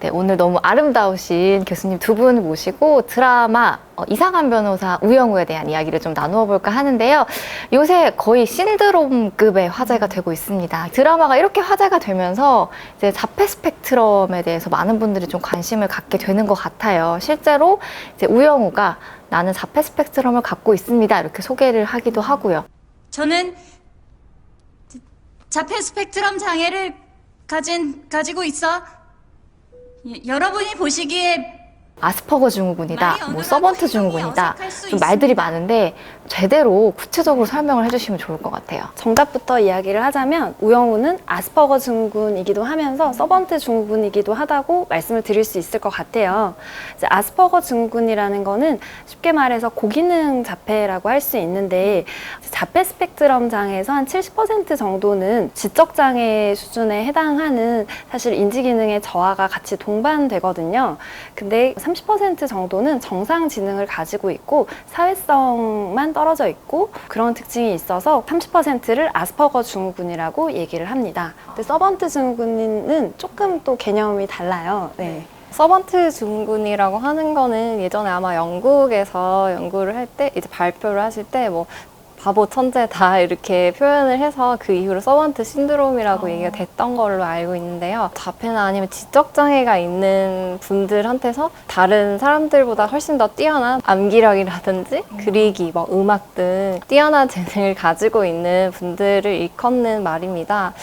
네, 오늘 너무 아름다우신 교수님 두 분 모시고 드라마 이상한 변호사 우영우에 대한 이야기를 좀 나누어 볼까 하는데요. 요새 거의 신드롬급의 화제가 되고 있습니다. 드라마가 이렇게 화제가 되면서 이제 자폐 스펙트럼에 대해서 많은 분들이 좀 관심을 갖게 되는 것 같아요. 실제로 이제 우영우가 나는 자폐 스펙트럼을 갖고 있습니다. 이렇게 소개를 하기도 하고요. 저는 자폐 스펙트럼 장애를 가지고 있어. 여러분이 보시기에 아스퍼거 증후군이다, 말이 뭐 어눌하고 서번트 행동이 증후군이다, 어색할 수 좀 말들이 있습니다. 많은데 제대로 구체적으로 설명을 해주시면 좋을 것 같아요. 정답부터 이야기를 하자면 우영우는 아스퍼거 증후군이기도 하면서 서번트 증후군이기도 하다고 말씀을 드릴 수 있을 것 같아요. 이제 아스퍼거 증후군이라는 거는 쉽게 말해서 고기능 자폐라고 할 수 있는데 자폐 스펙트럼 장애에서 한 70% 정도는 지적 장애 수준에 해당하는 사실 인지 기능의 저하가 같이 동반되거든요. 근데 30% 정도는 정상 지능을 가지고 있고 사회성만 떨어져 있고 그런 특징이 있어서 30%를 아스퍼거 증후군이라고 얘기를 합니다. 근데 서번트 증후군은 조금 또 개념이 달라요. 네. 서번트 증후군이라고 하는 거는 예전에 아마 영국에서 연구를 할 때 이제 발표를 하실 때 뭐 바보 천재다 이렇게 표현을 해서 그 이후로 서번트 신드롬이라고 얘기가 됐던 걸로 알고 있는데요. 자폐나 아니면 지적장애가 있는 분들한테서 다른 사람들보다 훨씬 더 뛰어난 암기력이라든지 그리기, 뭐 음악 등 뛰어난 재능을 가지고 있는 분들을 일컫는 말입니다.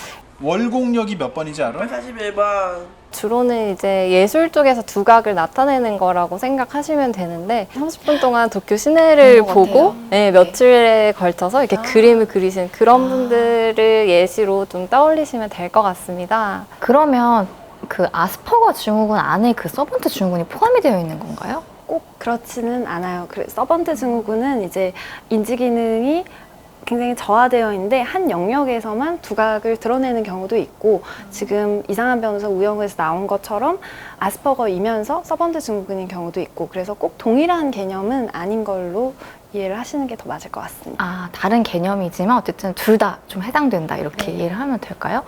월곡역이 몇 번인지 알아? 41번. 주로는 이제 예술 쪽에서 두각을 나타내는 거라고 생각하시면 되는데 30분 동안 도쿄 시내를 보고 네, 며칠에 걸쳐서 이렇게 그림을 그리신 그런 분들을 예시로 좀 떠올리시면 될 것 같습니다. 그러면 그 아스퍼거 증후군 안에 그 서번트 증후군이 포함이 되어 있는 건가요? 꼭 그렇지는 않아요. 서번트 증후군은 이제 인지 기능이 굉장히 저하되어 있는데 한 영역에서만 두각을 드러내는 경우도 있고 지금 이상한 변호사 우영우에서 나온 것처럼 아스퍼거이면서 서번트 증후군인 경우도 있고 그래서 꼭 동일한 개념은 아닌 걸로 이해를 하시는 게 더 맞을 것 같습니다. 아, 다른 개념이지만 어쨌든 둘 다 좀 해당된다 이렇게 이해를 하면 될까요?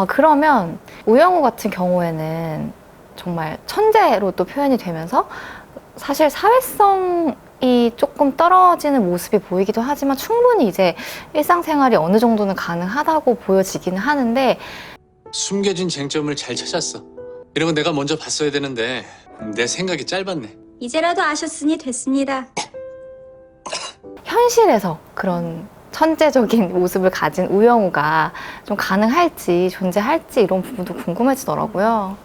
그러면 우영우 같은 경우에는 정말 천재로 또 표현이 되면서 사실 사회성이 조금 떨어지는 모습이 보이기도 하지만 충분히 이제 일상생활이 어느 정도는 가능하다고 보여지기는 하는데 숨겨진 쟁점을 잘 찾았어. 이런 건 내가 먼저 봤어야 되는데 내 생각이 짧았네. 이제라도 아셨으니 됐습니다. 현실에서 그런 천재적인 모습을 가진 우영우가 좀 가능할지 존재할지 이런 부분도 궁금해지더라고요.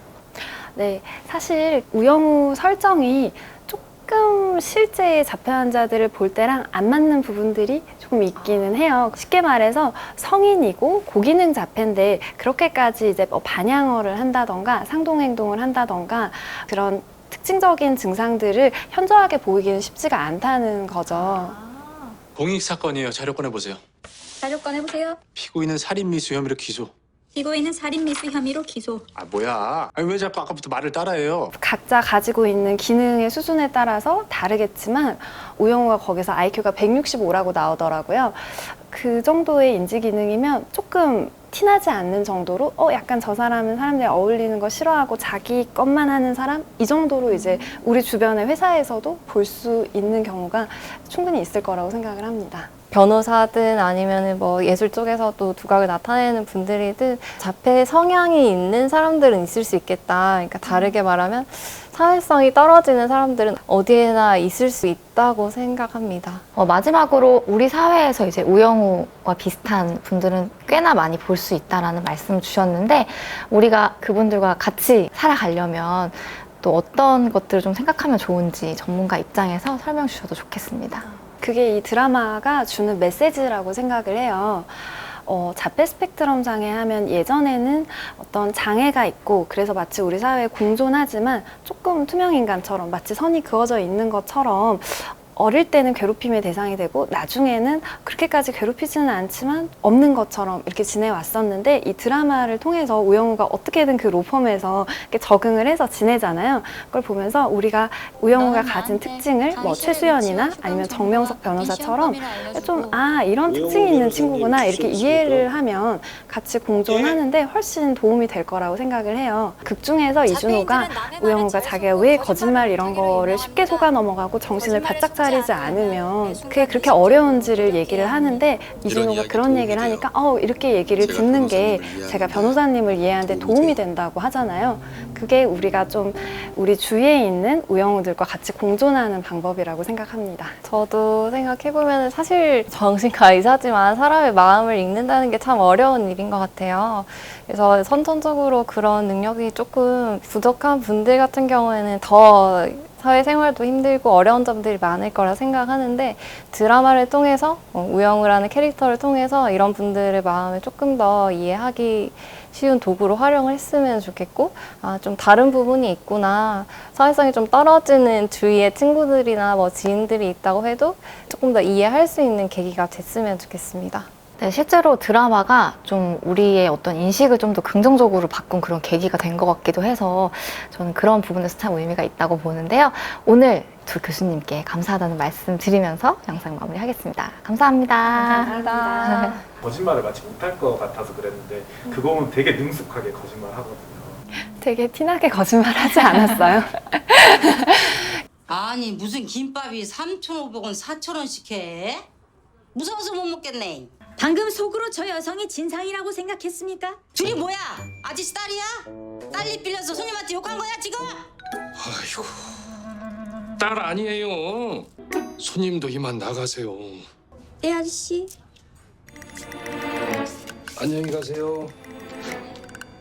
네, 사실 우영우 설정이 조금 실제 자폐 환자들을 볼 때랑 안 맞는 부분들이 조금 있기는 해요. 쉽게 말해서 성인이고 고기능 자폐인데 그렇게까지 이제 뭐 반향어를 한다던가 상동행동을 한다던가 그런 특징적인 증상들을 현저하게 보이기는 쉽지가 않다는 거죠. 공익 사건이에요. 자료 꺼내보세요. 자료 꺼내보세요. 피고인은 살인미수 혐의로 기소. 피고인은 살인미수 혐의로 기소. 아 뭐야? 아니, 왜 자꾸 아까부터 말을 따라해요? 각자 가지고 있는 기능의 수준에 따라서 다르겠지만 우영우가 거기서 IQ가 165라고 나오더라고요. 그 정도의 인지 기능이면 조금 티나지 않는 정도로 약간 저 사람은 사람들이 어울리는 거 싫어하고 자기 것만 하는 사람? 이 정도로 이제 우리 주변의 회사에서도 볼 수 있는 경우가 충분히 있을 거라고 생각을 합니다. 변호사든 아니면 뭐 예술 쪽에서도 두각을 나타내는 분들이든 자폐 성향이 있는 사람들은 있을 수 있겠다. 그러니까 다르게 말하면 사회성이 떨어지는 사람들은 어디에나 있을 수 있다고 생각합니다. 마지막으로 우리 사회에서 이제 우영우와 비슷한 분들은 꽤나 많이 볼 수 있다라는 말씀을 주셨는데 우리가 그분들과 같이 살아가려면 또 어떤 것들을 좀 생각하면 좋은지 전문가 입장에서 설명 주셔도 좋겠습니다. 그게 이 드라마가 주는 메시지라고 생각을 해요. 자폐 스펙트럼 장애 하면 예전에는 어떤 장애가 있고 그래서 마치 우리 사회에 공존하지만 조금 투명인간처럼 마치 선이 그어져 있는 것처럼 어릴 때는 괴롭힘의 대상이 되고 나중에는 그렇게까지 괴롭히지는 않지만 없는 것처럼 이렇게 지내왔었는데 이 드라마를 통해서 우영우가 어떻게든 그 로펌에서 이렇게 적응을 해서 지내잖아요. 그걸 보면서 우리가 우영우가 가진 특징을 뭐 최수연이나 아니면 정명석 변호사처럼 좀 이런 특징이 있는 친구구나 이렇게 이해를 하면 같이 공존하는데 훨씬 도움이 될 거라고 생각을 해요. 극 중에서 이준호가 우영우가 자기가 왜 거짓말 이런 거를 쉽게 속아 넘어가고 정신을 바짝 차리지 않으면 그게 그렇게 어려운지를 얘기를 하는데 이준호가 그런 얘기를 하니까 이렇게 얘기를 듣는 게 제가 변호사님을 이해하는데 도움이 된다고 하잖아요. 그게 우리가 좀 우리 주위에 있는 우영우들과 같이 공존하는 방법이라고 생각합니다. 저도 생각해보면 사실 정신과 의사지만 사람의 마음을 읽는다는 게 참 어려운 일인 것 같아요. 그래서 선천적으로 그런 능력이 조금 부족한 분들 같은 경우에는 더 사회생활도 힘들고 어려운 점들이 많을 거라 생각하는데 드라마를 통해서 우영우라는 캐릭터를 통해서 이런 분들의 마음을 조금 더 이해하기 쉬운 도구로 활용을 했으면 좋겠고 좀 다른 부분이 있구나 사회성이 좀 떨어지는 주위에 친구들이나 뭐 지인들이 있다고 해도 조금 더 이해할 수 있는 계기가 됐으면 좋겠습니다. 네, 실제로 드라마가 좀 우리의 어떤 인식을 좀 더 긍정적으로 바꾼 그런 계기가 된 것 같기도 해서 저는 그런 부분에서 참 의미가 있다고 보는데요. 오늘 두 교수님께 감사하다는 말씀 드리면서 영상 마무리하겠습니다. 감사합니다. 감사합니다. 거짓말을 마치 못할 것 같아서 그랬는데 그거 보면 되게 능숙하게 거짓말 하거든요. 되게 티나게 거짓말하지 않았어요? 아니 무슨 김밥이 3,500원, 4,000원씩 해? 무서워서 못 먹겠네. 방금 속으로 저 여성이 진상이라고 생각했습니까? 둘이 뭐야? 아저씨 딸이야? 딸리 빌려서 손님한테 욕한 거야 지금? 아이고, 딸 아니에요. 손님도 이만 나가세요. 네 아저씨. 안녕히 가세요.